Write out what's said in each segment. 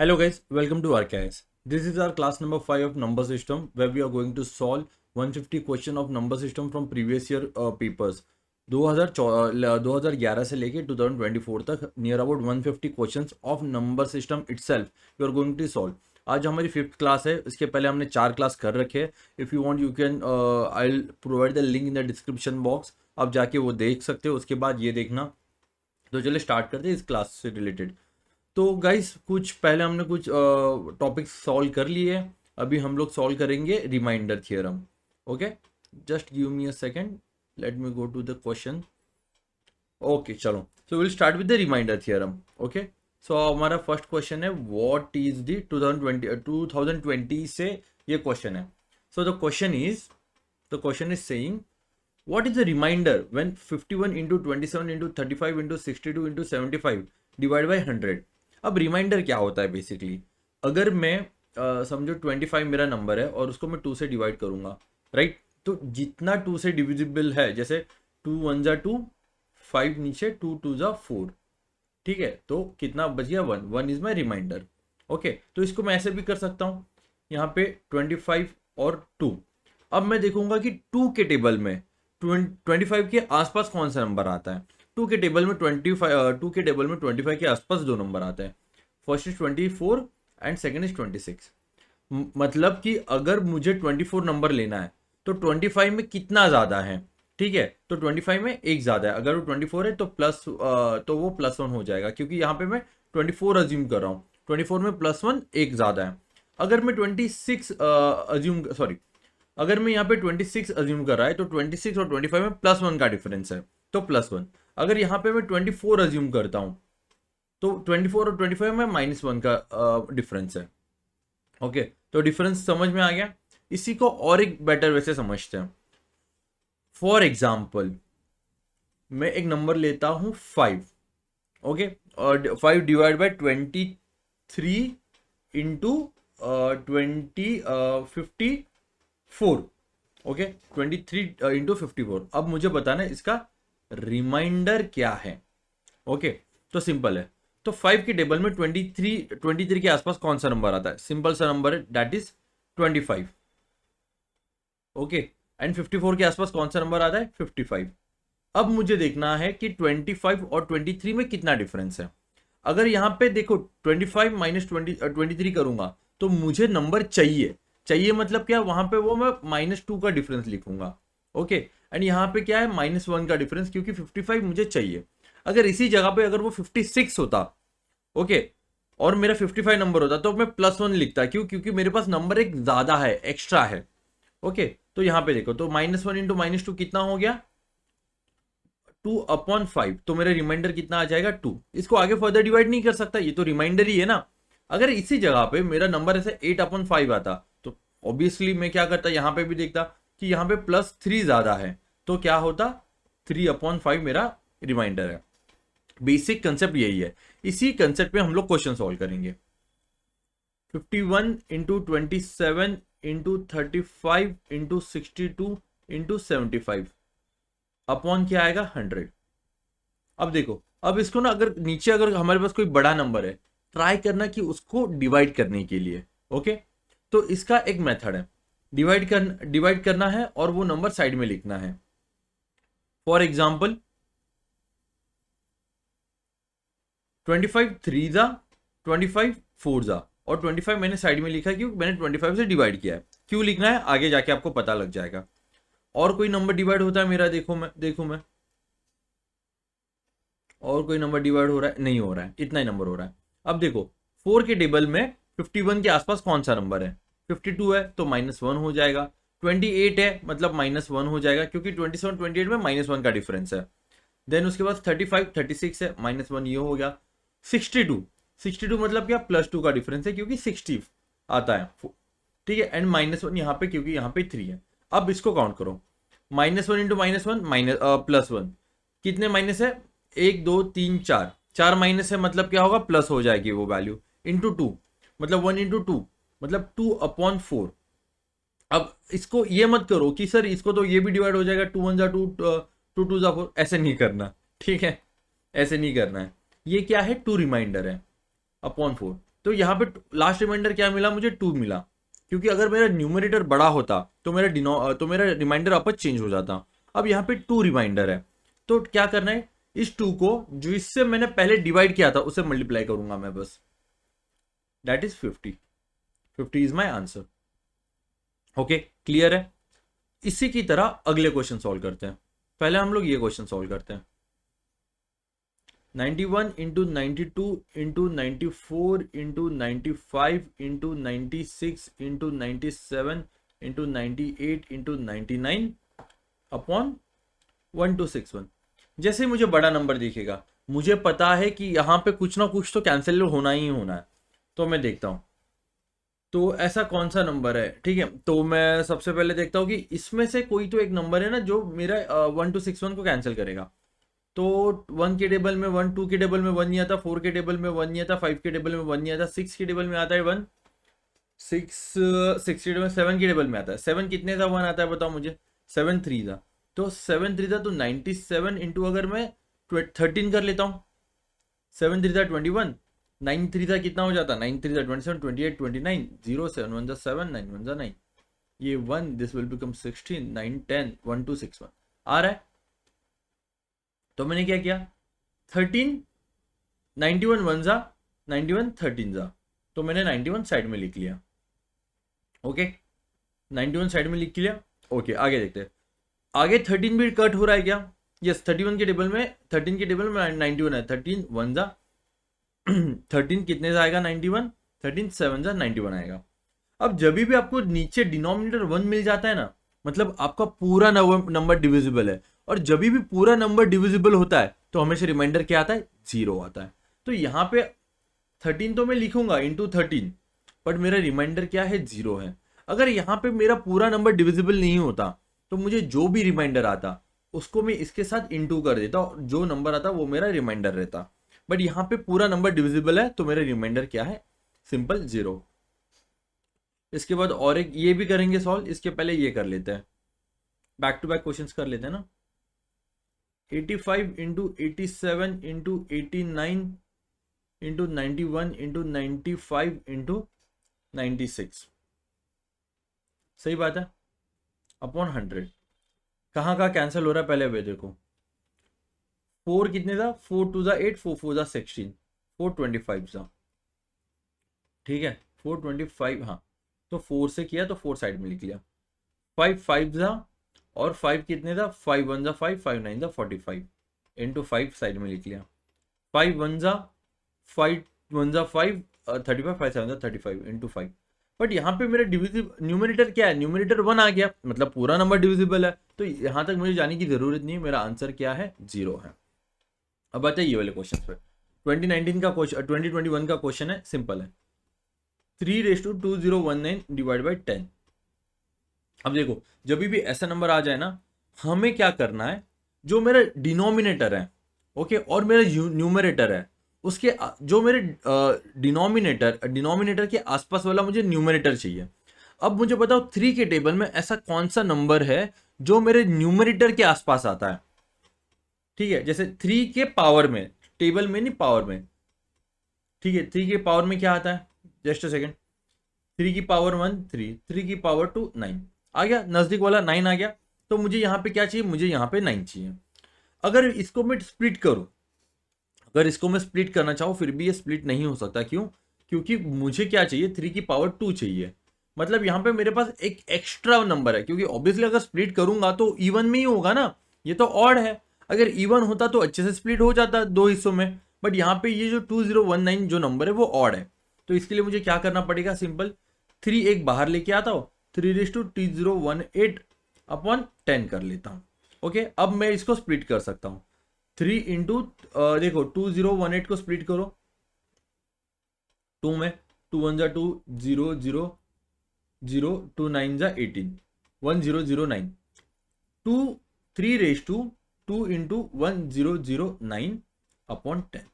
Hello guys, welcome to Archives. This is our class number 5 of number system where we are going to solve 150 question of number system from previous year papers. 2011 से लेके 2024 तक near about 150 questions of number system itself you are going to solve. आज हमारी 5th class है. इसके पहले हमने 4 class कर रखे हैं. If you want you can I will provide the link in the description box. आप जाके वो देख सकते हो. उसके बाद ये देखना. तो चलिए स्टार्ट करते हैं इस क्लास से रिलेटेड. तो गाइस कुछ पहले हमने कुछ टॉपिक्स सॉल्व कर लिए. अभी हम लोग सॉल्व करेंगे remainder theorem. Okay, just give me a second, let me go to the question. Okay चलो, so will start with the remainder theorem. Okay, so हमारा फर्स्ट क्वेश्चन है व्हाट इज द 2020 से ये क्वेश्चन है. So the question is saying what is the remainder when 51 into 27 into 35 into 62 into 75 divide by 100. अब reminder क्या होता है बेसिकली. अगर मैं समझो 25 मेरा नंबर है और उसको मैं 2 से डिवाइड करूंगा, राइट. तो जितना 2 से डिविजिबल है, जैसे 2 1 जा 2, 5 नीचे, 2 2 जा 4, ठीक है. तो कितना बच गया 1 इज माई रिमाइंडर. ओके, तो इसको मैं ऐसे भी कर सकता हूँ. यहाँ पे 25 और 2. अब मैं देखूंगा कि 2 के टेबल में 25 के आसपास कौन सा नंबर आता है. 2 के टेबल में 25 के आसपास 2 नंबर आते हैं. First is 24 and second is 26. मतलब कि अगर मुझे 24 नंबर लेना है तो 25 में कितना ज़्यादा है, ठीक है. तो 25 में एक ज़्यादा है. अगर वो 24 है तो तो वो +1 हो जाएगा, क्योंकि यहाँ पे मैं 24 अज्यूम कर रहा हूँ. 24 में +1 एक ज़्यादा है. अगर मैं 26 अगर मैं यहाँ पे 26 अज्यूम कर रहा है तो 26 और 25 में +1 का डिफरेंस है, तो +1. अगर यहाँ पे मैं 24 अज्यूम करता हूँ तो 24 और 25 में -1 का डिफरेंस है. ओके, तो डिफरेंस समझ में आ गया. इसी को और एक बेटर वे से समझते हैं. फॉर एग्जाम्पल मैं एक नंबर लेता हूँ 5. ओके, और 5 divide by 23 into 54. Okay, 23 into 54. अब मुझे बताना है इसका रिमाइंडर क्या है. ओके, तो सिंपल है. तो 5 के टेबल में 23 के आसपास कौन सा नंबर आता है. सिंपल सा नंबर है, दैट इज 25. ओके, एंड 54 के आसपास कौन सा नंबर आता है, 55. अब मुझे देखना है कि 25 और 23 में कितना डिफरेंस है. अगर यहाँ पे देखो 25 माइनस 23 करूंगा तो मुझे नंबर चाहिए. मतलब क्या, वहां पे वो मैं -2 का डिफरेंस लिखूंगा. ओके, एंड यहाँ पे क्या है, -1 का डिफरेंस, क्योंकि 55 मुझे चाहिए. अगर इसी जगह पे अगर वो 56 होता, ओके, और मेरा 55 नंबर होता तो मैं +1 लिखता. क्योंकि मेरे पास नंबर एक ज्यादा है, एक्स्ट्रा है. ओके, तो यहाँ पे देखो, तो -1 इंटू -2 कितना हो गया, 2/5. तो मेरा रिमाइंडर कितना आ जाएगा, 2. इसको आगे फर्दर डिवाइड नहीं कर सकता, ये तो रिमाइंडर ही है ना. अगर इसी जगह पे मेरा नंबर ऐसे 8/5 आता तो ऑब्वियसली मैं क्या करता, यहाँ पे भी देखता कि यहाँ पे +3 ज्यादा है, तो क्या होता, 3/5 मेरा रिमाइंडर है. बेसिक कंसेप्ट यही है. इसी कंसेप्ट पे हम लोग क्वेश्चन सॉल्व करेंगे. 51 into 27 into 35 into 62 into 75 upon क्या आएगा, 100. अब देखो, अब इसको ना, अगर नीचे अगर हमारे पास कोई बड़ा नंबर है, ट्राई करना कि उसको डिवाइड करने के लिए. ओके, तो इसका एक मेथड है, डिवाइड करना है और वो नंबर साइड में लिखना है. फॉर एग्जाम्पल 25 3 जा, 25 4 जा, और 25 मैंने साइड में लिखा क्योंकि मैंने 25 से डिवाइड किया है. क्यों लिखना है आगे जाके आपको पता लग जाएगा. और कोई नंबर डिवाइड होता है मेरा, देखूं मैं और कोई नंबर डिवाइड हो रहा है, नहीं हो रहा है, इतना ही नंबर हो रहा है. अब देखो 4 के टेबल में 51 के आसपास कौन सा नंबर है, 52 है, तो -1 हो जाएगा. 28 है, मतलब -1 हो जाएगा, क्योंकि 27 28 में -1 का डिफरेंस है. देन उसके बाद 35 36 है, -1 ये हो गया. 62 मतलब क्या, +2 का डिफरेंस है, क्योंकि 60 आता है, ठीक है. एंड -1 यहाँ पे, क्योंकि यहाँ पे 3 है. अब इसको काउंट करो, -1 इंटू -1 +1. कितने माइनस है, 1 2 3 4. 4 माइनस है, मतलब क्या होगा, प्लस हो जाएगी वो वैल्यू. इंटू 2 मतलब 1 इंटू 2 मतलब 2/4. अब इसको ये मत करो कि सर इसको तो ये भी डिवाइड हो जाएगा, 2 1 जा 2 2 2 जा 4. ऐसे नहीं करना, ठीक है, ऐसे नहीं करना है. ये क्या है, 2 रिमाइंडर है अपॉन 4. तो यहाँ पे लास्ट रिमाइंडर क्या मिला मुझे, 2 मिला, क्योंकि अगर मेरा न्यूमरेटर बड़ा होता तो मेरा रिमाइंडर आपस चेंज हो जाता। अब यहाँ पे 2 रिमाइंडर है, तो क्या करना है, इस 2 को जो इससे मैंने पहले डिवाइड किया था उससे मल्टीप्लाई करूंगा मैं बस, that is 50। 50 is my answer. Okay, clear है। इसी की तरह अगले क्वेश्चन सॉल्व करते हैं। पहले हम लोग ये क्वेश्चन सॉल्व करते हैं। 91 into 92 into 94 into 95 into 96 into 97 into 98 into 99 upon 1261। जैसे ही मुझे बड़ा नंबर दिखेगा, मुझे पता है कि यहाँ पे कुछ ना कुछ तो कैंसिल होना ही होना है, तो मैं देखता हूँ तो ऐसा कौन सा नंबर है। ठीक है, तो मैं सबसे पहले देखता हूँ कि इसमें से कोई तो एक नंबर है ना जो मेरा 1261 को कैंसिल करेगा। तो 1 के टेबल में 1, 2 के टेबल में 1 नहीं आता, 4 के टेबल में 1 नहीं आता, 5 के टेबल में 1 नहीं आता, 6 के टेबल में आता है 1, 6 के टेबल में 7 के टेबल में आता है। 7 कितने था 1 आता है बताओ मुझे, 7 3 था, तो 7 3 था तो 97 इंटू अगर मैं 13 कर लेता हूँ, 7 3 था 21, 9 3 था कितना हो जाता, 9 3 था 27, 28 29, 0 7 1 7, 9 1 9, ये 1, दिस विल बिकम 16, 9 10 1 2 6 1 आ रहा है। तो मैंने क्या किया, 13 91 1 जा 91 13 जा, तो मैंने 91 साइड में लिख लिया। ओके, 91 साइड में लिख लिया। ओके, आगे देखते हैं। आगे 13 भी कट हो रहा है क्या, यस, 31 के टेबल में 13 के टेबल में 91 है, 13 1 जा 13 कितने से आएगा 91, 13 7 जा 91 आएगा। अब जब भी आपको नीचे डिनोमिनेटर 1 मिल जाता है ना, मतलब आपका पूरा नंबर डिविजिबल है, और जब भी पूरा नंबर डिविजिबल होता है तो हमेशा रिमाइंडर क्या आता है, 0 आता है। तो यहाँ पे 13 तो मैं लिखूंगा इंटू 13, बट मेरा रिमाइंडर क्या है, 0 है। अगर यहाँ पे मेरा पूरा नंबर डिविजिबल नहीं होता तो मुझे जो भी रिमाइंडर आता उसको मैं इसके साथ इंटू कर देता, और जो नंबर आता वो मेरा रिमाइंडर रहता। बट यहाँ पे पूरा नंबर डिविजिबल है तो मेरा रिमाइंडर क्या है, सिंपल 0। इसके बाद और एक ये भी करेंगे सॉल्व, इसके पहले ये कर लेते हैं, बैक टू बैक क्वेश्चंस कर लेते हैं ना। 85 into 87 into 89 into 91 into 95 into 96, सही बात है, अपॉन 100। कहाँ कहाँ कैंसिल हो रहा है पहले वे देखो, 4 कितने था, 4 2 जा 8, 4 4 जा 16, 425 जा, ठीक है 425, हाँ, तो 4 से किया तो 4 साइड में लिख लिया, 5 5 जा, और 5 कितने था, 5 1 जा 5, 5 9 जा 45 इंटू 5 साइड में लिख लिया, 5 1 जा 5 1 जा 5 35, 5 7 जा 35 इंटू 5। बट यहाँ पे मेरा डिविजिबल न्यूमरेटर क्या है, न्यूमरेटर 1 आ गया, मतलब पूरा नंबर डिविजिबल है, तो यहाँ तक मुझे जाने की जरूरत नहीं है, मेरा आंसर क्या है, 0 है। अब आते हैं ये वाले क्वेश्चन पे। 2019 का क्वेश्चन, 2021 का क्वेश्चन है, सिंपल है, 3:2019 डिवाइड बाई 10। अब देखो जब भी ऐसा नंबर आ जाए ना, हमें क्या करना है, जो मेरा डिनोमिनेटर है, ओके, और मेरा न्यूमरेटर है, उसके जो मेरे डिनोमिनेटर के आसपास वाला मुझे न्यूमरेटर चाहिए। अब मुझे बताओ 3 के टेबल में ऐसा कौन सा नंबर है जो मेरे न्यूमरेटर के आसपास आता है। ठीक है, जैसे 3 के पावर में, टेबल में नहीं पावर में, ठीक है, 3 के पावर में क्या आता है, जस्ट अ सेकेंड, 3 की पावर 1 3, 3 की पावर 2 9 आ गया, नजदीक वाला 9 आ गया। तो मुझे यहाँ पे क्या चाहिए, मुझे यहाँ पे 9 चाहिए। अगर इसको मैं स्प्लिट करूँ, अगर इसको मैं स्प्लिट करना चाहूँ फिर भी ये स्प्लिट नहीं हो सकता, क्यों, क्योंकि मुझे क्या चाहिए, 3 की पावर 2 चाहिए, मतलब यहाँ पे मेरे पास एक एक्स्ट्रा नंबर है, क्योंकि ऑब्वियसली अगर स्प्लिट करूंगा तो इवन में ही होगा ना, ये तो ऑड है। अगर इवन होता तो अच्छे से स्प्लिट हो जाता 2 हिस्सों में, बट यहाँ पे ये जो 2019 जो नंबर है वो ऑड है, तो इसके लिए मुझे क्या करना पड़ेगा, सिंपल 3 एक बाहर लेके आता हूँ, 3:2018 अपॉन 10 कर लेता हूँ। ओके, अब मैं इसको स्प्लिट कर सकता हूँ, 3 इंटू देखो 2018 को स्प्लिट करो 2 में, 2 1 जा 2 0 0 0 2 9 जा 18 1009 2 3:2 इंटू 1009 अपॉन 10।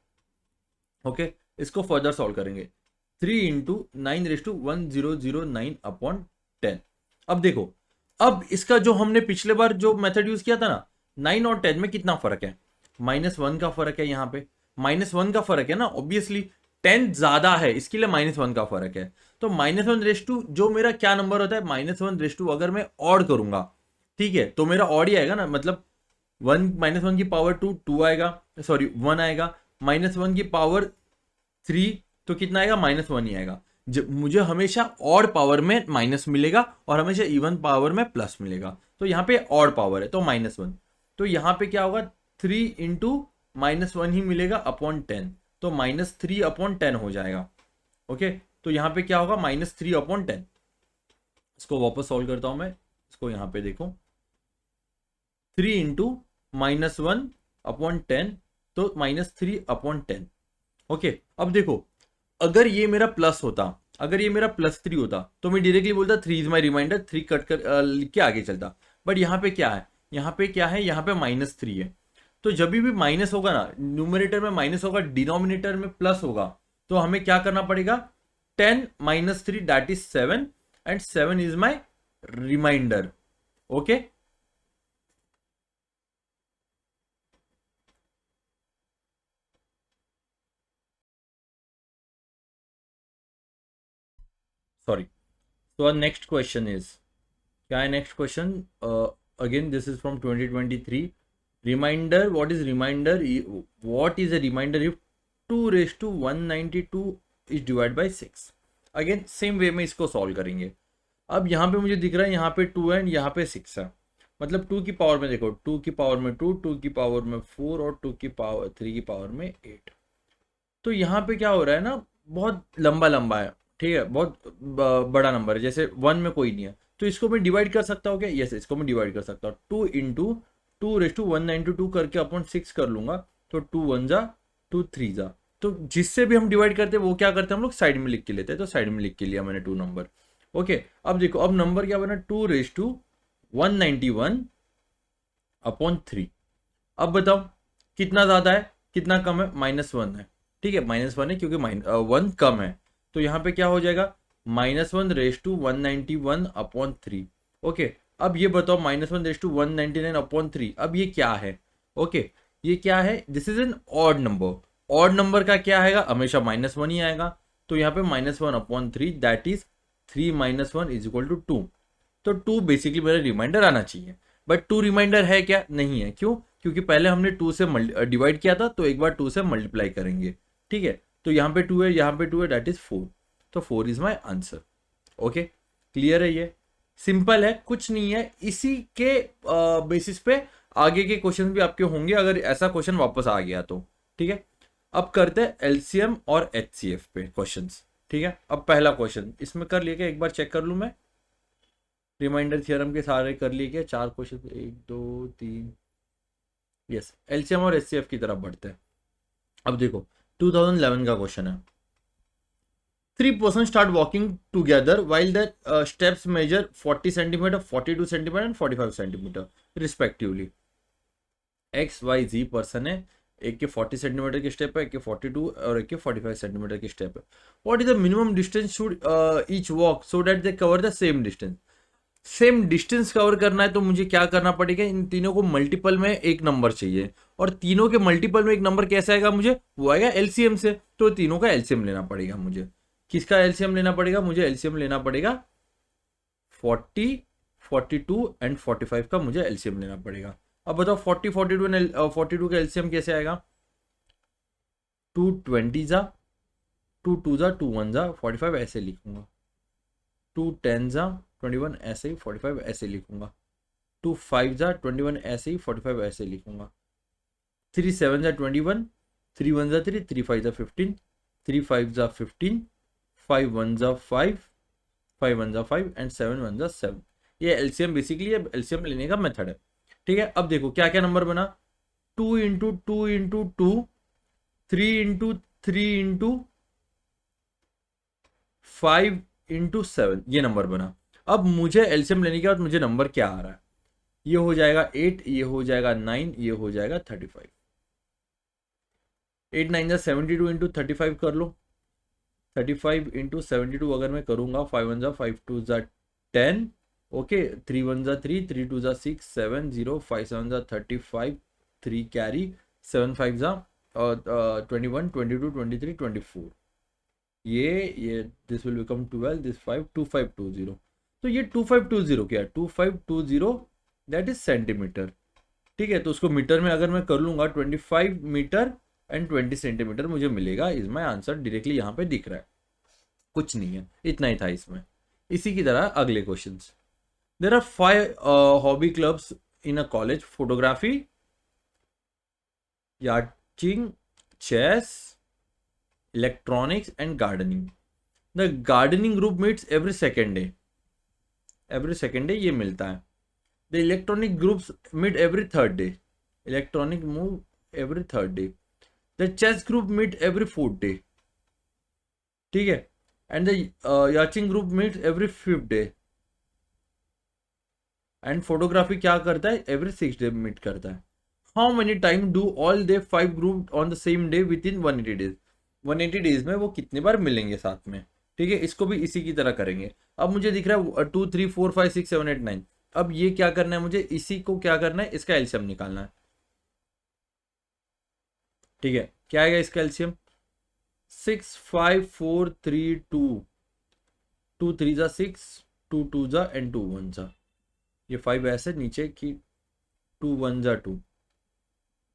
ओके, इसको फर्दर सॉल्व करेंगे, 3 इंटू 9:1009 अपॉन 10। अब देखो, अब इसका जो हमने पिछले बार जो मेथड यूज किया था ना, 9 और 10 में कितना फर्क है, -1 का फर्क है, यहाँ पे -1 का फर्क है ना, ऑब्वियसली 10 ज्यादा है, इसके लिए -1 का फर्क है। तो -1 जो मेरा क्या नंबर होता है, -1 अगर मैं ऑड करूंगा, ठीक है, तो मेरा ऑड ही आएगा ना, मतलब 1 -1 की पावर 2 2 आएगा, सॉरी 1 आएगा, -1 की पावर 3 तो कितना आएगा, -1 ही आएगा। मुझे हमेशा ऑड पावर में माइनस मिलेगा और हमेशा इवन पावर में प्लस मिलेगा। तो यहाँ पे ऑड पावर है तो -1, तो यहाँ पे क्या होगा, 3 इंटू -1 ही मिलेगा अपॉन 10, तो -3 अपॉन 10 हो जाएगा। ओके, तो यहाँ पे क्या होगा, -3 अपॉन 10। इसको वापस सॉल्व करता हूं मैं, इसको यहाँ पे देखो, 3 इंटू -1 अपॉन 10, तो -3 अपॉन 10। ओके, अब देखो, अगर ये मेरा प्लस होता, अगर ये मेरा +3 होता तो मैं डायरेक्टली बोलता 3 इज माई रिमाइंडर, 3 कट कर लिख के आगे चलता। बट यहाँ पे क्या है, यहाँ पे क्या है, यहाँ पे -3 है। तो जब भी माइनस होगा ना, न्यूमरेटर में माइनस होगा, डिनोमिनेटर में प्लस होगा, तो हमें क्या करना पड़ेगा, 10 - 3 that is 7 and 7 is my reminder. Okay, sorry. तो नेक्स्ट क्वेश्चन इज, क्या है next question, again this is from 2023। Reminder, what is reminder, what is a reminder if 2 raised to 192 is divide by 6। Again same way में इसको solve करेंगे। अब यहाँ पे मुझे दिख रहा है, यहाँ पे 2 है, यहाँ पे 6 है, मतलब 2 की पावर में देखो, 2 की पावर में 2, 2 की पावर में 4 और 2 की पावर 3 की पावर में 8। तो यहाँ पे क्या हो रहा है ना, बहुत लंबा लंबा है, ठीक है, बहुत बड़ा नंबर है, जैसे 1 में कोई नहीं है, तो इसको मैं डिवाइड कर सकता हूँ क्या, यस, इसको मैं डिवाइड कर सकता हूँ। 2 इंटू 2 raised to 192 करके अपॉन 6 कर लूंगा, तो 2 1 जा 2 3 जा, तो जिससे भी हम डिवाइड करते हैं वो क्या करते हैं हम लोग, साइड में लिख के लेते हैं, तो साइड में लिख के लिया मैंने 2 नंबर। ओके, अब देखो, अब नंबर क्या बना, 2 raised to 191 अपॉन 3। अब बताओ कितना ज्यादा है कितना कम है, -1 है, ठीक है, -1 है क्योंकि 1 कम है, तो यहाँ पे क्या हो जाएगा, -1 raised to 191 अपॉन 3। ओके, अब ये बताओ -1 raised to 199 अपॉन 3, अब ये क्या है, ओके, ये क्या है, this is an odd number. Odd number का क्या आएगा, हमेशा -1 ही आएगा, तो यहाँ पे -1 upon 3 that is 3 - 1 is equal to 2। तो 2 बेसिकली मेरा रिमाइंडर आना चाहिए, बट 2 रिमाइंडर है क्या, नहीं है, क्यों, क्योंकि पहले हमने 2 से डिवाइड किया था, तो एक बार 2 से मल्टीप्लाई करेंगे, ठीक है, तो यहाँ पे 2 है, यहाँ पे 2 है, दैट इज 4, तो 4 is my answer. Okay, clear है, ये सिंपल है, कुछ नहीं है, इसी के बेसिस पे आगे के क्वेश्चन भी आपके होंगे अगर ऐसा क्वेश्चन वापस आ गया तो, ठीक है। अब करते हैं एलसीएम और एचसीएफ पे क्वेश्चंस, ठीक है। अब पहला क्वेश्चन इसमें कर लिया क्या, एक बार चेक कर लूं मैं, रिमाइंडर थ्योरम के सारे कर लिए क्या, 4 क्वेश्चन, 1 2 3, यस, एलसीएम और एचसीएफ की तरफ बढ़ते हैं। अब देखो 2011 का क्वेश्चन है, 3 persons start walking together while the steps measure 40 centimeter, 42 centimeter and 45 centimeter respectively। X Y Z person है, एक के 40 सेंटीमीटर की स्टेप है, एक के 42 और एक के 45 सेंटीमीटर की स्टेप है। What is the minimum distance should each walk so that they cover the same distance. Same distance cover करना है तो मुझे क्या करना पड़ेगा, इन तीनों को मल्टीपल में एक नंबर चाहिए, और तीनों के मल्टीपल में एक नंबर कैसे आएगा मुझे, वो आएगा एलसीएम से, तो तीनों का एलसीएम लेना पड़ेगा मुझे। किसका एलसीएम लेना पड़ेगा, मुझे एलसीएम लेना पड़ेगा 40, 42 एंड 45 का मुझे एलसीएम लेना पड़ेगा। अब बताओ 40, 42 एंड 42 का एलसीएम कैसे आएगा, 2 20 जा, 2 2 जा, 2 1 जा, 45 ऐसे लिखूंगा, 2 10 जा 21 ऐसे ही, 45 ऐसे लिखूंगा, 2 5 जा 21 ऐसे ही, 45 ऐसे लिखूंगा, 3 7 जा 21, 3 1 जा 3, 3 5 जा 15, 3 5 जा 15, 5 1 जा 5, 5 1 जा 5 एंड 7 1 जा 7। ये एलसीएम बेसिकली एलसीएम लेने का मेथड है, ठीक है। अब देखो क्या क्या नंबर बना, 2 into 2 into 2, 3 into 3 into 5 into 7, ये नंबर बना। अब मुझे एलसीएम लेने के बाद मुझे नंबर क्या आ रहा है, ये हो जाएगा 8, ये हो जाएगा 9, ये हो जाएगा 35। 8 9 जा 72 इंटू 35 कर लो, 35 इंटू 72 अगर मैं करूंगा, 5 1 जा 5 2 जा 10, ओके, 3 1 जा 3, 3 2 जा 6 7 0, 5 7 जा 35, 3 कैरी, 7 5 जा 21 22 23 24, ये दिस विल बिकम 12, दिस 5, 2520। तो ये 2520 क्या है, 2520 दैट इज सेंटीमीटर। ठीक है, तो उसको मीटर में अगर मैं कर लूंगा 25 मीटर एंड 20 सेंटीमीटर मुझे मिलेगा। इज माई आंसर, डायरेक्टली यहाँ पे दिख रहा है, कुछ नहीं है, इतना ही था इसमें। इसी की तरह अगले question, there are 5 hobby clubs in a college, photography, yachting, chess, electronics and gardening. The gardening group meets every second day, every second day ये मिलता है। The electronic groups meet every third day, electronic move every third day. The chess group meet every fourth day, ठीक है, and the yachting group meet every fifth day. And photography क्या करता है, every 6 day meet करता है। How many time do all they 5 group on the same day with in 180 days, 180 days में वो कितने बार मिलेंगे साथ में। ठीक है, इसको भी इसी की तरह करेंगे। अब मुझे दिख रहा है 2 3 4 5 6 7 8 9। अब ये क्या करना है, मुझे इसी को क्या करना है, इसका एलसीएम निकालना है। ठीक है, क्या आएगा इसका एलसीएम, 6 5 4 3 2, 2 3 जा 6, 2 2 जा एंड 2 1 जा, ये 5 ऐसे नीचे की 2 1 जा 2,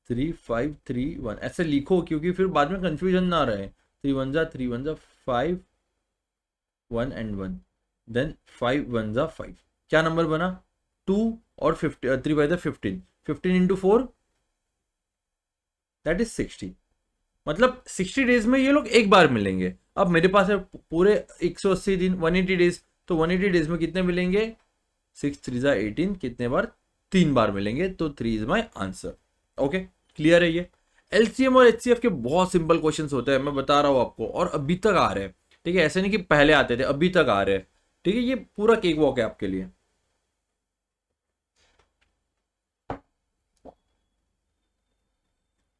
3 5 3 1 ऐसे लिखो, क्योंकि फिर बाद में कंफ्यूजन ना रहे। 3 1 जा 3 1 जा 5 1 एंड 1, देन 5 1 जा 5, क्या नंबर बना 2 और 50, 3 बाई 15, 15 इंटू 4 दैट इज 60। मतलब 60 डेज में ये लोग एक बार मिलेंगे। अब मेरे पास है पूरे 180 दिन, 180 डेज, तो 180 डेज में कितने मिलेंगे, 6 3 जा 18, कितने बार, 3 बार मिलेंगे, तो 3 is my answer. Okay, clear है ये। एलसीएम और एचसीएफ के बहुत सिंपल क्वेश्चंस होते हैं, मैं बता रहा हूँ आपको, और अभी तक आ रहे हैं। ठीक है, ऐसे नहीं कि पहले आते थे, अभी तक आ रहे हैं। ठीक है, ये पूरा केक वॉक है आपके लिए।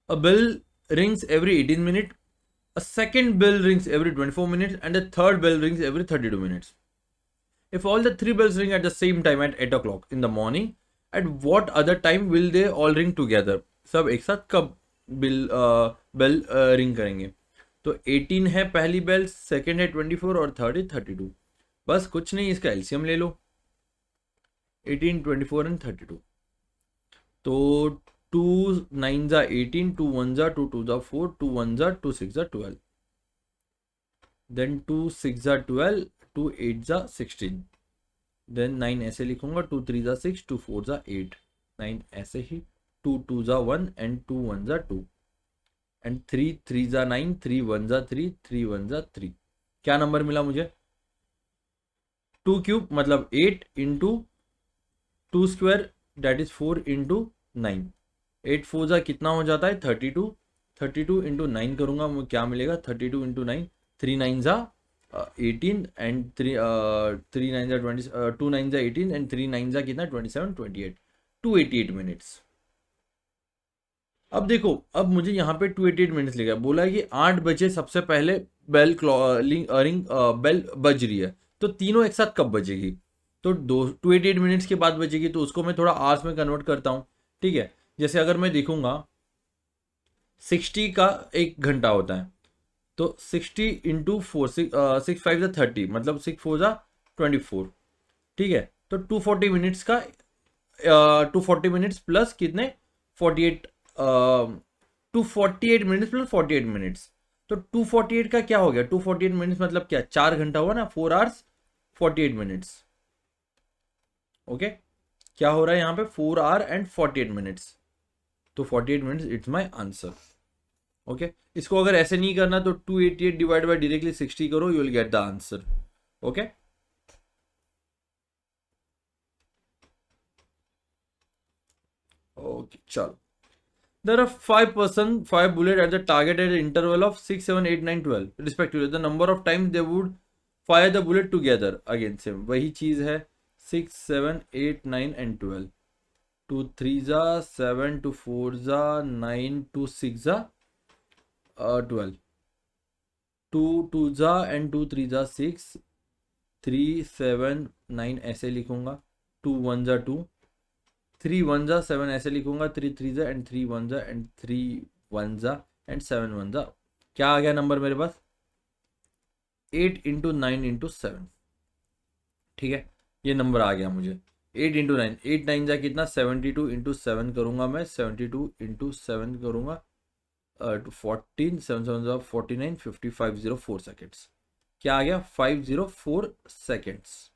A bell rings every 18 minutes, a second bell rings every 24 minutes, and a third bell rings every 32 minutes. If all the 3 bells ring at the same time at 8 o'clock in the morning, at what other time will they all ring together? सब एक साथ कब bell ring करेंगे? तो 18 है पहली bell, second है 24 और थर्ड है 32। बस कुछ नहीं, इसका एलसीएम ले लो, 18 24 एंड 32। तो 2 9 जा 18, 2 1 जा 2 2 जा 4, 2 1 जा 2 6 जा 12, देन 2 6 जा 12, 2 8 जा 16, देन 9 ऐसे लिखूंगा, 2 3 जा 6, 2 4 जा 8, 9 ऐसे ही, 2 2 जा 1 एंड 2 1 जा 2, एंड 3 3 जा 9, 3 1 जा 3, 3 1 जा 3। क्या नंबर मिला मुझे, 2 क्यूब मतलब 8 into 2 square that is 4 into 9, 8 4 जा कितना हो जाता है 32, 32 इंटू 9 करूंगा, मुझे क्या मिलेगा 32 इंटू 9, 3 9 जा 18 एंड 3 9 जा 20, 2 9 जा 18 एंड 3 9 जा कितना 27 28, 288 मिनट्स। अब देखो, अब मुझे यहाँ पे 288 मिनट्स लिखा है, बोला है कि 8 बजे सबसे पहले बेल रिंग बेल बज रही है, तो तीनों एक साथ कब बजेगी, तो 288 मिनट्स के बाद बजेगी, तो उसको मैं थोड़ा आवर्स में कन्वर्ट करता हूँ। ठीक है, जैसे अगर मैं देखूंगा 60 का 1 घंटा होता है, तो 60 इंटू 4, 6 5 जा 30, मतलब 6 4 जा 24। ठीक है, तो 240 मिनट्स का 240 मिनट्स प्लस कितने 48, 248 मिनट्स प्लस 48 मिनट्स, तो 248 का क्या हो गया, 248 मिनट्स मतलब क्या, 4 घंटा हुआ ना, 4 आवर्स 48 मिनट्स। ओके, क्या हो रहा है यहाँ पे 4 आवर एंड 48 मिनट्स, तो 48 minutes it's my answer. Okay, इसको अगर ऐसे नहीं करना तो 288 डिवाइड बाय डायरेक्टली 60 करो, you will get the answer. Okay, okay चलो, there are 5 bullets at the target at an interval of 6 7 8 9 12 respectively, the number of times they would fire the bullet together, again same वही चीज है, 6 7 8 9 and 12, 2 3 जा 7, 2 4 जा 9, 2 6 जा 12, 2 2 जा and 2 3 जा 6, 3 7 9 ऐसे लिखूंगा, 2 1 जा 2, 3 1 जा 7 ऐसे लिखूंगा, 3 3 जा एंड 3 1 जा एंड 3 1 जा एंड 7 1 जा, क्या आ गया नंबर मेरे पास 8 इंटू 9 इंटू 7, ठीक है, ये नंबर आ गया मुझे 8 इंटू 9, 8 9 जा कितना 72 इंटू 7 करूँगा मैं, 72 इंटू 7 करूँगा 14, 7 7 जा 49, 5504 सेकेंड्स, क्या आ गया 504 सेकेंड्स,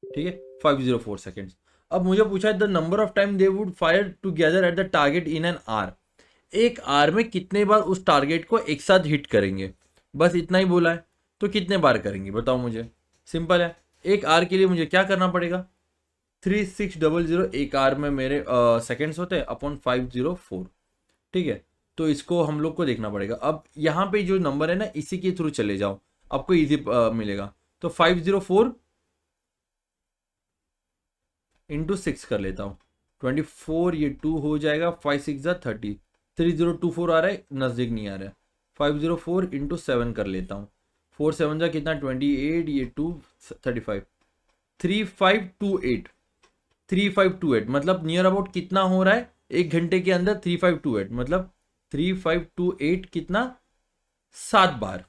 ठीक है 504 सेकेंड्स। अब मुझे पूछा है the number of time they would fire together at the target in N R, एक आर में कितने बार उस टारगेट को एक साथ हिट करेंगे, बस इतना ही बोला है, तो कितने बार करेंगे बताओ मुझे, सिंपल है, एक आर के लिए मुझे क्या करना पड़ेगा 3600, एक आर में मेरे सेकेंड्स होते हैं अपॉन 504, ठीक है, तो इसको हम लोग को देखना पड़ेगा। अब यहाँ पे जो नंबर है ना इसी के थ्रू चले जाओ, आपको इजी मिलेगा, तो 504 इंटू 6 कर लेता हूँ 24, ये 2 हो जाएगा, 5 6 जा 30, 3024 आ रहा है, नज़दीक नहीं आ रहा है, 504 इंटू 7 कर लेता हूँ, 4 7 जा कितना 28, ये 2 35, 3528, 3528 मतलब नियर अबाउट कितना हो रहा है एक घंटे के अंदर 3528 मतलब 3528 कितना 7 बार,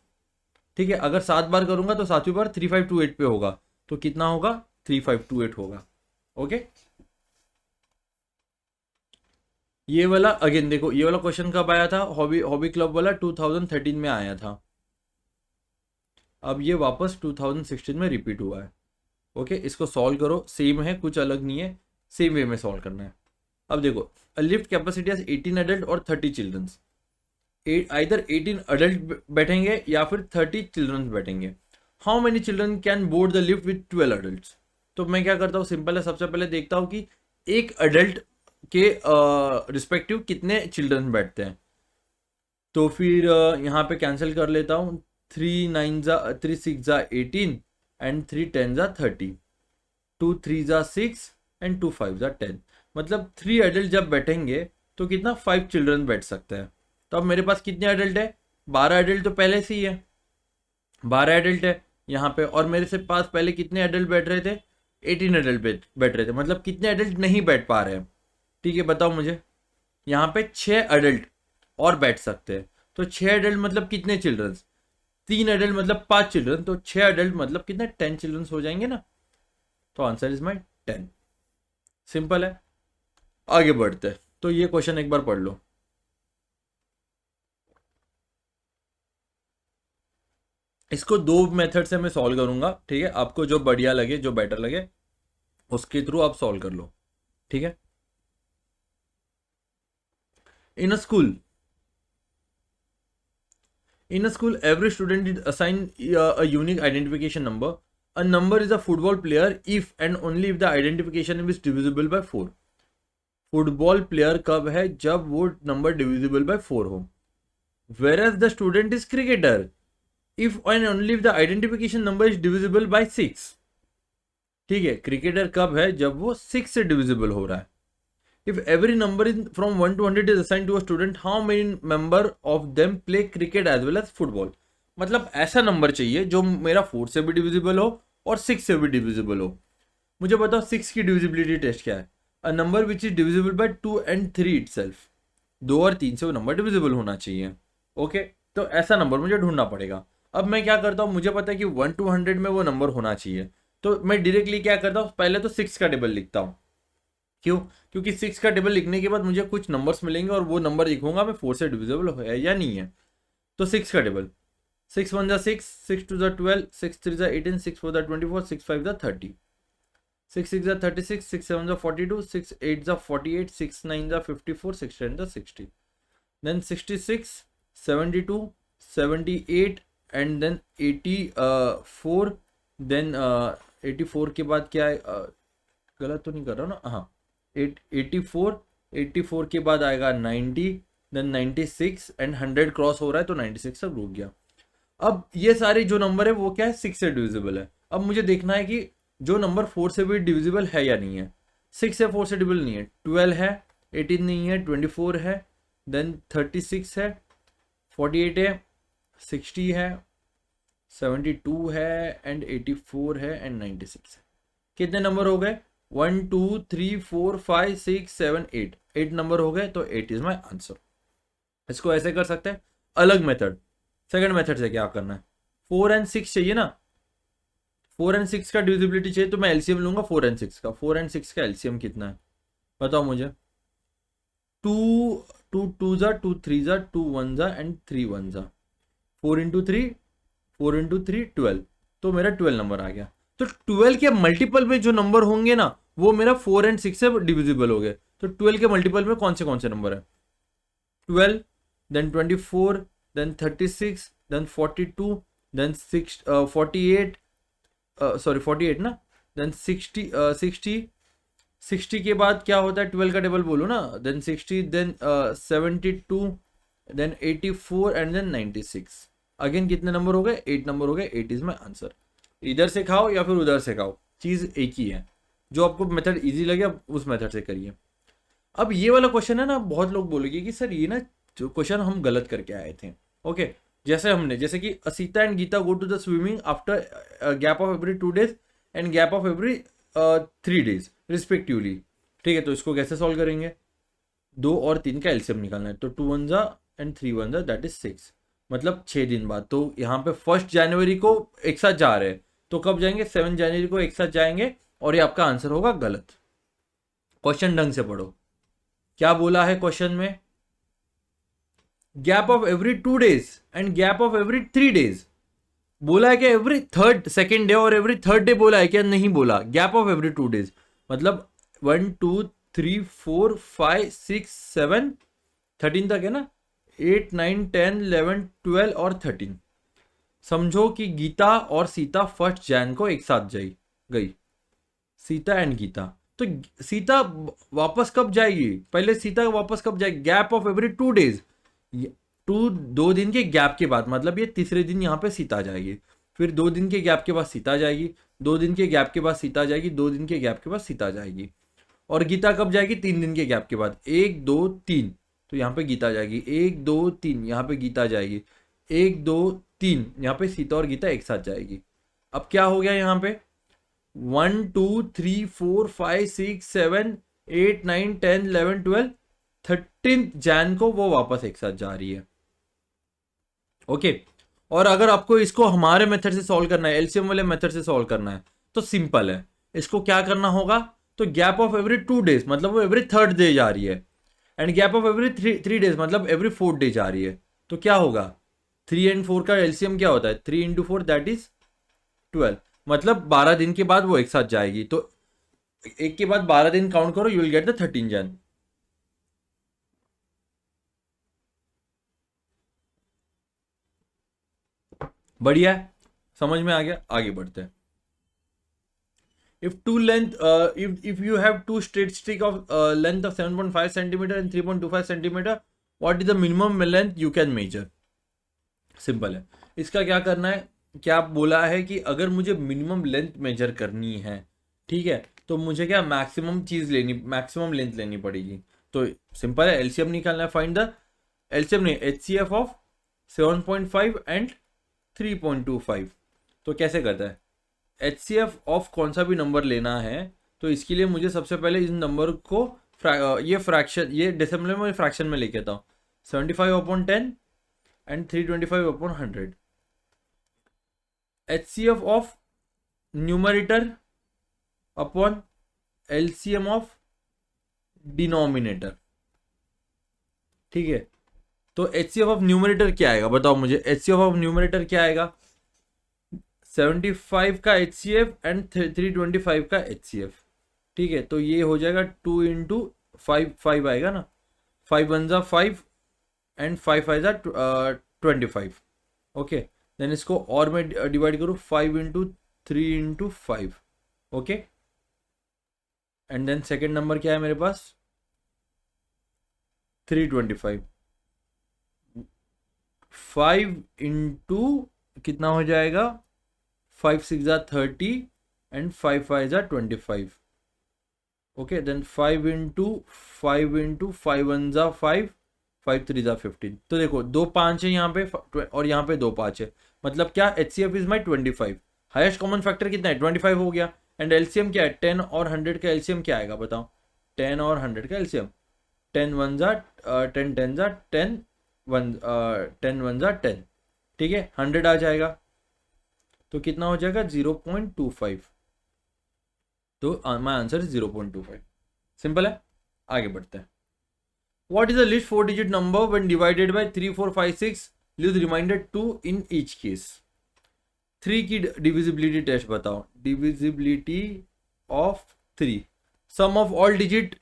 ठीक है, अगर 7 बार करूंगा तो 7वीं बार 3528 पे होगा, तो कितना होगा 3528 होगा, ओके। ये वाला अगेन देखो, ये वाला क्वेश्चन कब आया था, हॉबी क्लब वाला 2013 में आया था, अब ये वापस 2016 में रिपीट हुआ है, ओके। इसको सॉल्व करो, सेम है कुछ अलग नहीं है, सेम वे में सॉल्व करना है। अब देखो a lift capacity has 18 adult और 30 चिल्ड्रंस, आइदर 18 अडल्ट बैठेंगे या फिर 30 चिल्ड्रंस बैठेंगे, how many children can board the lift with 12 adult, तो मैं क्या करता हूँ सिंपल है, सबसे पहले देखता हूँ कि एक अडल्ट के रिस्पेक्टिव कितने चिल्ड्रन बैठते हैं, तो फिर यहाँ पे कैंसिल कर लेता हूँ, 3 9 जा 3 6 जा 18 एंड 3 10 जा 30, 2 3 जा 6 एंड 2 5 जा 10, मतलब 3 एडल्ट जब बैठेंगे तो कितना 5 चिल्ड्रन बैठ सकते हैं, तो अब मेरे पास कितने एडल्ट है 12 एडल्ट तो पहले से ही है, 12 एडल्ट है यहाँ पे, और मेरे से पास पहले कितने एडल्ट बैठ रहे थे 18 एडल्ट बैठ रहे थे, मतलब कितने एडल्ट नहीं बैठ पा रहे हैं, ठीक है बताओ मुझे, यहाँ पे 6 एडल्ट और बैठ सकते हैं, तो 6 एडल्ट मतलब कितने चिल्ड्रंस, 3 एडल्ट मतलब 5 चिल्ड्रन, तो 6 एडल्ट मतलब कितने 10 चिल्ड्रंस हो जाएंगे ना, तो आंसर इज माई 10, सिंपल है। आगे बढ़ते हैं, तो ये क्वेश्चन एक बार पढ़ लो, इसको दो मेथड से मैं सॉल्व करूंगा, ठीक है, आपको जो बढ़िया लगे जो बेटर लगे उसके थ्रू आप सॉल्व कर लो, ठीक है। इन a school every student is assigned a unique identification number, a number is a football player if and only if the identification is divisible by 4, football player कब है जब वो नंबर डिविजिबल बाय 4 हो, where as the student is cricketer if and only if the identification number is divisible by 6, ठीक है, cricketer कब है जब वो 6 से डिविजिबल हो रहा है, if every number in from 1 to 100 is assigned to a student, how many member of them play cricket as well as football, मतलब ऐसा नंबर चाहिए जो मेरा 4 से भी डिविजिबल हो और 6 से भी डिविजिबल हो। मुझे बताओ 6 की डिविजिबिलिटी टेस्ट क्या है, a number which is divisible bye 2 and 3 itself, 2 और 3 से वो नंबर डिविजिबल होना चाहिए, ओके, तो ऐसा नंबर मुझे ढूंढना पड़ेगा। अब मैं क्या करता हूँ, मुझे पता है कि 1 to 100 में वो नंबर होना चाहिए, तो मैं डायरेक्टली क्या करता हूँ, पहले तो 6 का टेबल लिखता हूँ, क्यों, क्योंकि 6 का टेबल लिखने के बाद मुझे कुछ नंबर्स मिलेंगे और वो नंबर लिखूंगा मैं 4 से डिविजिबल है या नहीं है, तो 6 का टेबल, 6 1 जा 6, 6 2 जा 12, 6 3 जा 18, 6 4 जा 24, 6 5 जा 30, 6 6 जा 36, 6 7 जा 42, 6 8 जा 48, 6 9 जा 54, 6 10 जा 60, then 66, 72, 78 एंड देन 84, देन 84 के बाद क्या है, गलत तो नहीं कर रहा हूँ ना, हाँ 84 के बाद आएगा 90, देन 96 एंड 100 क्रॉस हो रहा है तो 96 तक रुक गया। अब ये सारे जो नंबर है वो क्या है 6 से डिविजिबल है, अब मुझे देखना है कि जो नंबर 4 से भी डिविजिबल है या नहीं है, 6 से 4 से डिविजिबल नहीं है, 12 है, 18 नहीं है, 24 है, देन 36 है, 48 है, 60 है, 72 है एंड 84 है एंड 96 है। कितने नंबर हो गए 1 2 3 4 5 6 7 8, 8 नंबर हो गए, तो 8 इज माई आंसर। इसको ऐसे कर सकते हैं, अलग मेथड, सेकंड मेथड से क्या करना है, 4 एंड 6 चाहिए ना, 4 एंड 6 का डिविजिबिलिटी चाहिए, तो मैं एलसीएम लूंगा 4 एंड 6 का। 4 एंड 6 का एलसीएम कितना है बताओ मुझे। 2 2 2 जा, 2 3 जा, 2 1 जा एंड 3 1 जा, 4 इंटू 3, 4 इंटू 3 12, तो मेरा 12 नंबर आ गया। तो 12 के मल्टीपल में जो नंबर होंगे ना वो मेरा 4 एंड 6 से डिविजिबल हो गए। तो 12 के मल्टीपल में कौन से नंबर है, 12, then 24, then 36, then 42, then 48, sorry 48 ना, देन 60, 60 के बाद क्या होता है 12 का टेबल बोलो ना, then 60, then 72, then 84 and then 96। Again कितने नंबर हो गए, 8 नंबर हो गए। 8 इज माई आंसर। इधर से खाओ या फिर उधर से खाओ, चीज एक ही है। जो आपको मेथड इजी लगे आप उस मेथड से करिए। अब ये वाला क्वेश्चन है ना, बहुत लोग बोलेंगे कि सर ये ना जो क्वेश्चन हम गलत करके आए थे। ओके, जैसे कि Sita and Gita go to the swimming after gap of every 2 days and gap of every 3 days respectively. ठीक है, तो इसको कैसे सॉल्व करेंगे, 2 और 3 का एलसीएम निकालना है। तो 2 1 जा एंड 3 1 जा, दैट इज 6, मतलब 6 दिन बाद। तो यहाँ पे 1 जनवरी को एक साथ जा रहे हैं, तो कब जाएंगे, 7 जनवरी को एक साथ जाएंगे, और ये आपका आंसर होगा गलत। क्वेश्चन ढंग से पढ़ो, क्या बोला है क्वेश्चन में, gap of every 2 days and gap of every 3 days। बोला है कि एवरी सेकेंड डे और एवरी थर्ड डे बोला है क्या, नहीं बोला। गैप ऑफ एवरी 2 days मतलब 1 2 3 4 5 6 7 13 तक है ना, 8 9 10 11 12 और 13। समझो कि गीता और सीता 1 जैन को एक साथ गई, सीता एंड गीता। तो सीता वापस कब जाएगी, पहले सीता वापस कब जाएगी, गैप ऑफ एवरी 2 days, 2 दिन के गैप के बाद, मतलब ये तीसरे दिन यहाँ पे सीता जाएगी। फिर 2 दिन के गैप के बाद सीता जाएगी, 2 दिन के गैप के बाद सीता जाएगी, 2 दिन के गैप के बाद सीता जाएगी। और गीता कब जाएगी, 3 दिन के गैप के बाद, 1 2 3, तो यहाँ पे गीता जाएगी, 1 2 3 यहाँ पे गीता जाएगी, 1 2 3 यहाँ पे सीता और गीता एक साथ जाएगी। अब क्या हो गया यहाँ पे, 1 2 3 4 5 6 7 8 9 10 11 12, 13 जैन को वो वापस एक साथ जा रही है। ओके, और अगर आपको इसको हमारे मेथड से सॉल्व करना है, एलसीएम वाले मेथड से सॉल्व करना है, तो सिंपल है। इसको क्या करना होगा, तो गैप ऑफ एवरी 2 days मतलब वो एवरी थर्ड डे जा रही है, and gap of every 3 days मतलब एवरी 4th डे जा रही है। तो क्या होगा, 3 एंड 4 का एलसीएम क्या होता है, 3 इंटू 4 दैट इज 12, मतलब 12 दिन के बाद वो एक साथ जाएगी। तो एक के बाद 12 दिन काउंट करो, you will get the 13 Jain. बढ़िया है, समझ में आ गया, आगे बढ़ते हैं। if you have two straight stick of length of 7.5 centimeter and 3.25 centimeter, what is the minimum length you can measure? Simple है, इसका क्या करना है, क्या बोला है कि अगर मुझे मिनिमम लेंथ मेजर करनी है, ठीक है, तो मुझे क्या मैक्सिमम मैक्सिमम लेंथ लेनी पड़ेगी। तो सिंपल है, एलसीएम निकालना है, फाइंड द एलसीएम नहीं, एचसीएफ ऑफ 7.5 एंड 3.25। तो कैसे करता है, एचसीएफ ऑफ कौन सा भी नंबर लेना है, तो इसके लिए मुझे सबसे पहले इस नंबर को ये डेसिमल में फ्रैक्शन में लेके आता हूँ, 75/10 and 325/100। HCF of numerator upon LCM of denominator. ठीक है, तो एचसीएफ ऑफ न्यूमरेटर क्या आएगा बताओ मुझे, एचसीएफ ऑफ न्यूमरेटर क्या आएगा, 75 का एचसीएफ एंड 325 का एचसीएफ। ठीक है, तो ये हो जाएगा 2 इंटू 5 आएगा ना, 5 1 जा 5 एंड 5 5 जा 25। ओके, देन इसको और मैं डिवाइड करूँ, 5 into 3 into 5। Okay, and then second number क्या है मेरे पास, 325। 5 इंटू कितना हो जाएगा, 5 6 जा 30 एंड 5 5 जा 25। ओके, देन 5 इंटू 5 1 जा 5 5 3 जा 15। तो देखो 2 5 है यहाँ पे और यहाँ पे 2 5 है, मतलब क्या HCF is my 25। Highest common factor कितना है, 25 हो गया। एंड एलसीएम क्या है, 10 और 100 का एलसीएम क्या आएगा बताओ, 10 और 100 का एलसीएम 10 1 जा 10 10 जा 10 1 10 1 जा 10। ठीक है, 100 आ जाएगा, तो कितना हो जाएगा 0.25। तो माई आंसर इज 0.25। सिंपल है, आगे बढ़ते हैं। What is the least 4-digit number when divided by 3, 4, 5, 6 leaves remainder 2 in each case? 3 की डिविजिबिलिटी टेस्ट बताओ। Divisibility of 3, sum of all digit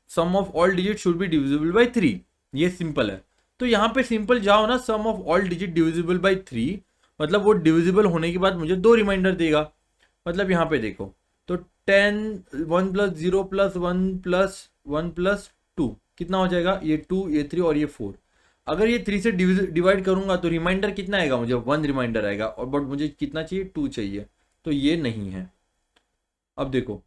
should be divisible by 3। ये सिंपल है, तो यहाँ पे सिंपल जाओ ना, sum of all digit divisible by 3, मतलब वो डिविजिबल होने के बाद मुझे 2 रिमाइंडर देगा। मतलब यहाँ पे देखो, तो 10, 1 + 0 + 1 + 2 कितना हो जाएगा, ये 2, ये 3 और ये 4। अगर ये 3 से डिवाइड करूंगा तो रिमाइंडर कितना आएगा, मुझे 1 रिमाइंडर आएगा, और बट मुझे कितना चाहिए, 2 चाहिए, तो ये नहीं है। अब देखो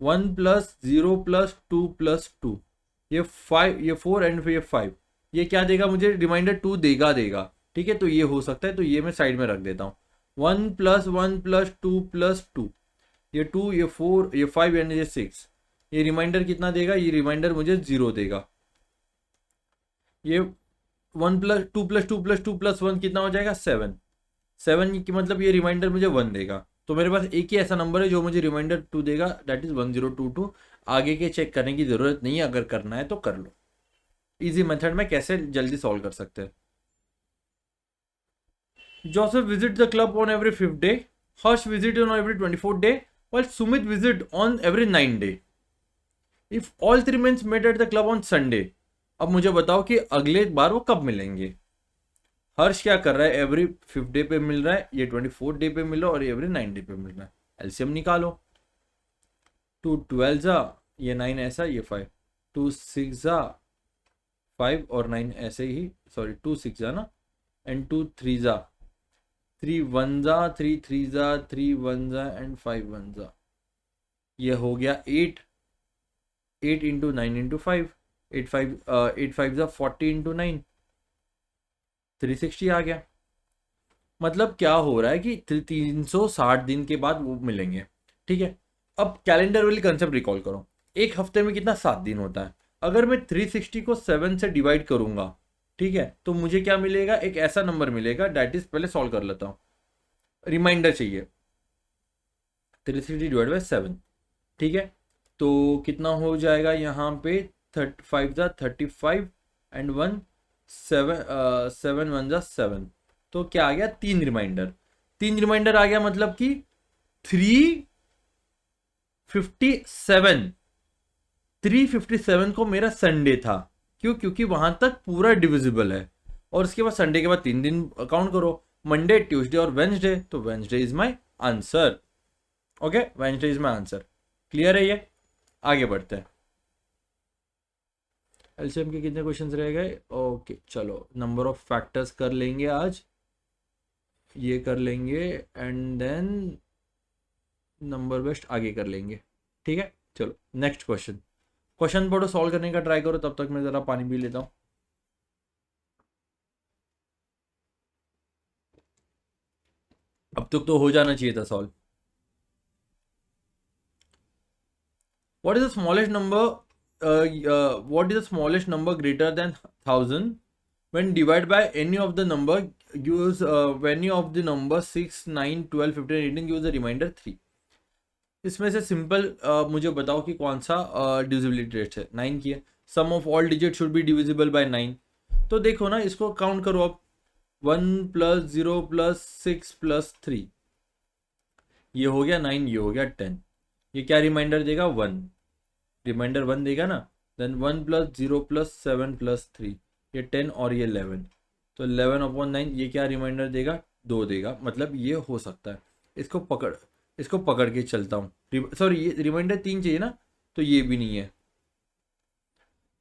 1 + 0 + 2 + 2, ये 5, ये 4 एंड फिर ये 5, ये क्या देगा मुझे, रिमाइंडर 2 देगा। ठीक है, तो ये हो सकता है, तो ये मैं साइड में रख देता हूँ। 1 + 1 + 2 + 2, ये 2, ये 4, ये 5 एंड ये 6, ये रिमाइंडर कितना देगा, ये रिमाइंडर मुझे 0 देगा। ये 1 + 2 + 2 + 2 + 1 कितना हो जाएगा, 7 की, मतलब ये रिमाइंडर मुझे 1 देगा। तो मेरे पास एक ही ऐसा नंबर है जो मुझे रिमाइंडर 2 देगा, दैट इज 1022। आगे के चेक करने की जरूरत नहीं है, अगर करना है तो कर लो। इजी मेथड में कैसे जल्दी सॉल्व कर सकते हैं। Joseph visit the club on every 5th day, Harsh visit on every 24th day, while Sumit visit on every 9th day. If all 3 mens met at the club on Sunday, अब मुझे बताओ कि अगले बार वो कब मिलेंगे। हर्ष क्या कर रहा है, एवरी 5th डे पे मिल रहा है, ये 24th डे पे मिल रहा है, और एवरी 9th डे पे मिल रहा है। एलसीएम निकालो, 2 12 जा, ये 9 ऐसा, ये 5, 2 6 जा 5 और 9 ऐसे ही, सॉरी 2 6 जा ना, एंड 2 3 जा, 3 1 जा, 3 3 जा, 3 1 जा एंड 5 1 जा, ये हो गया 8 × 9 × 5, 8 5 जा 40 × 9, 360 आ गया। मतलब क्या हो रहा है कि 360 दिन के बाद वो मिलेंगे। ठीक है, अब कैलेंडर वाली कंसेप्ट रिकॉल करो। एक हफ्ते में कितना, 7 दिन होता है। अगर मैं 360 को 7 से डिवाइड करूंगा, ठीक है, तो मुझे क्या मिलेगा, एक ऐसा नंबर मिलेगा, दैट इज, पहले सॉल्व कर लेता हूँ, रिमाइंडर चाहिए 360 / 7। ठीक है, तो कितना हो जाएगा यहाँ पे, 5 जा 35 एंड 1 7 1 जा 7, तो क्या आ गया, 3 रिमाइंडर आ गया, मतलब कि 357 को मेरा संडे था। क्यों, क्योंकि वहां तक पूरा डिविजिबल है, और उसके बाद संडे के बाद 3 दिन काउंट करो, मंडे, ट्यूसडे और वेंसडे, तो Wednesday is my answer. Okay, Wednesday is my answer. Clear है ये, आगे बढ़ते हैं। एलसीएम के कितने क्वेश्चंस रह गए, ओके चलो, नंबर ऑफ फैक्टर्स कर लेंगे आज, ये कर लेंगे, एंड देन नंबर बेस्ट आगे कर लेंगे। ठीक है, चलो नेक्स्ट क्वेश्चन पढ़ो, सॉल्व करने का ट्राई करो, तब तक मैं जरा पानी पी लेता हूँ। अब तक तो हो जाना चाहिए था solve. What is the smallest number what is the smallest number greater than 1000 when divided by any of the number gives any of the number 6 9 12 15 18 gives the remainder 3। इसमें से सिंपल मुझे बताओ कि कौन सा डिविजिबिलिटी रेट है, 9 की है। Sum of all digit should be divisible by 9, तो देखो ना, इसको काउंट करो अब, 1 + 0 + 6 + 3, ये हो गया 9, ये हो गया 10, ये क्या रिमाइंडर देगा, 1 रिमाइंडर 1 देगा ना। देन 1 + 0 + 7 + 3, ये 10 और ये 11, तो 11/9, ये क्या रिमाइंडर देगा, 2 देगा। मतलब ये हो सकता है, इसको पकड़ के चलता हूँ, सॉरी ये रिमाइंडर 3 चाहिए ना, तो ये भी नहीं है।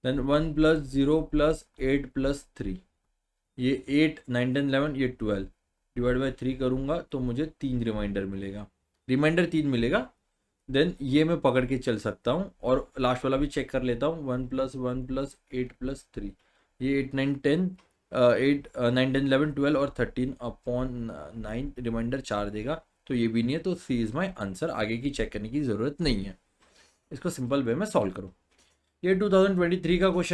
देन 1 + 0 + 8 + 3, ये 8 9 10 11, ये 12 डिवाइड बाय 3 करूँगा तो मुझे 3 रिमाइंडर मिलेगा, रिमाइंडर 3 मिलेगा। देन ये मैं पकड़ के चल सकता हूँ, और लास्ट वाला भी चेक कर लेता हूँ, 1 + 1 + 8 + 3, ये 8 9 10 8 9 10 11 12 और 13/9, रिमाइंडर 4 देगा, तो ये भी नहीं है, तो सी इज माई आंसर। आगे की चेक करने की ज़रूरत नहीं है, इसको सिंपल वे में सॉल्व करो। ये 2023 का क्वेश्चन